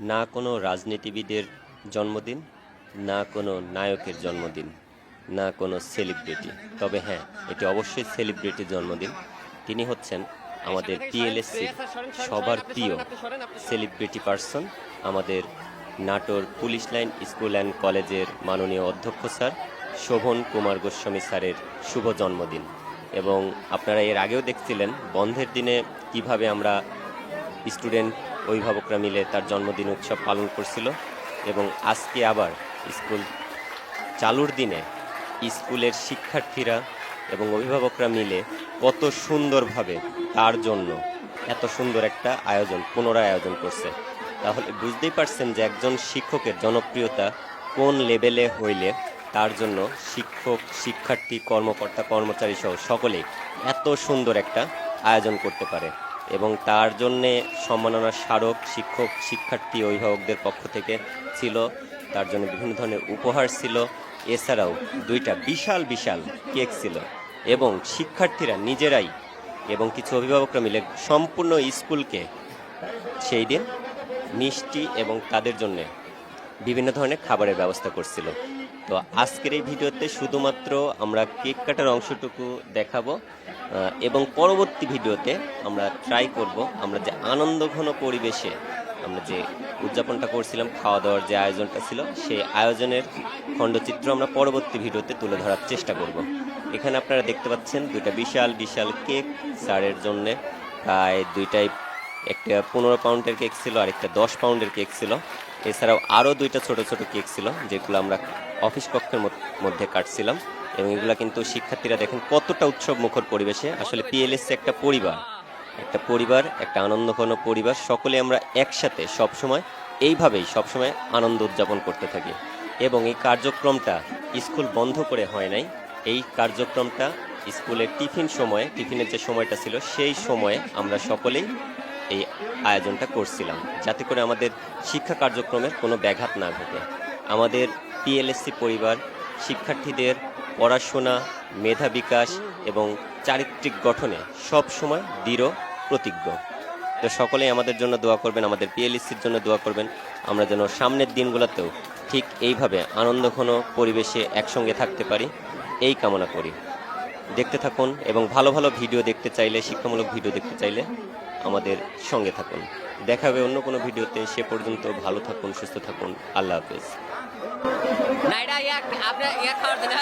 না কোনো রাজনীতিবিদের জন্মদিন, না কোনো নায়কের জন্মদিন, না কোনো সেলিব্রিটি। তবে হ্যাঁ, এটি অবশ্যই সেলিব্রিটির জন্মদিন। তিনি হচ্ছেন আমাদের পিএলএসসির সবার প্রিয় সেলিব্রিটি পার্সন, আমাদের Natore police line school and কলেজের মাননীয় অধ্যক্ষ স্যার শোভন কুমার গোস্বামী স্যারের শুভ জন্মদিন। এবং আপনারা এর আগেও দেখছিলেন বন্ধের দিনে কিভাবে আমরা স্টুডেন্ট অভিভাবকরা মিলে তার জন্মদিন উৎসব পালন করছিল, এবং আজকে আবার স্কুল চালুর দিনে স্কুলের শিক্ষার্থীরা এবং অভিভাবকরা মিলে কত সুন্দরভাবে তার জন্য এত সুন্দর একটা আয়োজন পুনরায় আয়োজন করছে। তাহলে বুঝতেই পারছেন যে একজন শিক্ষকের জনপ্রিয়তা কোন লেভেলে হইলে তার জন্য শিক্ষক, শিক্ষার্থী, কর্মকর্তা, কর্মচারী সহ সকলেই এত সুন্দর একটা আয়োজন করতে পারে। এবং তার জন্যে সম্মাননার স্মারক শিক্ষক, শিক্ষার্থী, অভিভাবকদের পক্ষ থেকে ছিল, তার জন্য বিভিন্ন ধরনের উপহার ছিল, এছাড়াও দুইটা বিশাল বিশাল কেক ছিল। এবং শিক্ষার্থীরা নিজেরাই এবং কিছু অভিভাবকরা মিলে সম্পূর্ণ স্কুলকে সেই দিন মিষ্টি এবং তাদের জন্য বিভিন্ন ধরনের খাবারের ব্যবস্থা করছিল। তো আজকের এই ভিডিওতে শুধুমাত্র আমরা কেক কাটার অংশটুকু দেখাবো, এবং পরবর্তী ভিডিওতে আমরা ট্রাই করব আমরা যে আনন্দঘন পরিবেশে আমরা যে উদযাপনটা করছিলাম, খাওয়া দাওয়ার যে আয়োজনটা ছিল, সেই আয়োজনের খণ্ডচিত্র আমরা পরবর্তী ভিডিওতে তুলে ধরার চেষ্টা করব। এখানে আপনারা দেখতে পাচ্ছেন দুইটা বিশাল বিশাল কেক স্যারের জন্যে, প্রায় দুইটাই, একটা 15 পাউন্ডের কেক ছিল আর একটা 10 পাউন্ডের কেক ছিল। এছাড়াও আরও দুইটা ছোট ছোট কেক ছিল যেগুলো আমরা অফিস কক্ষের মধ্যে কাটছিলাম। এবং এগুলো কিন্তু শিক্ষার্থীরা দেখেন কতটা উৎসব মুখর পরিবেশে। আসলে পিএলএসসি একটা পরিবার, একটা আনন্দঘন পরিবার। সকলে আমরা একসাথে সবসময় এইভাবেই সবসময় আনন্দ উদযাপন করতে থাকি। এবং এই কার্যক্রমটা স্কুল বন্ধ করে হয় নাই, এই কার্যক্রমটা স্কুলের টিফিনের যে সময়টা ছিল সেই সময়ে আমরা সকলেই এই আয়োজনটা করছিলাম, যাতে করে আমাদের শিক্ষা কার্যক্রমের কোনো ব্যাঘাত না ঘটে। আমাদের পিএলএসসি পরিবার শিক্ষার্থীদের পড়াশোনা, মেধা বিকাশ এবং চারিত্রিক গঠনে সব সময় দৃঢ় প্রতিজ্ঞ। তো সকলেই আমাদের জন্য দোয়া করবেন, আমাদের পিএলএসসির জন্য দোয়া করবেন, আমরা যেন সামনের দিনগুলোতেও ঠিক এইভাবে আনন্দঘন পরিবেশে একসঙ্গে থাকতে পারি, এই কামনা করি। দেখতে থাকুন এবং ভালো ভালো ভিডিও দেখতে চাইলে, শিক্ষামূলক ভিডিও দেখতে চাইলে আমাদের সঙ্গে থাকুন। দেখা হবে অন্য কোনো ভিডিওতে। সে পর্যন্ত ভালো থাকুন, সুস্থ থাকুন। আল্লাহ হাফেজ। না এটা আপনার খাওয়ার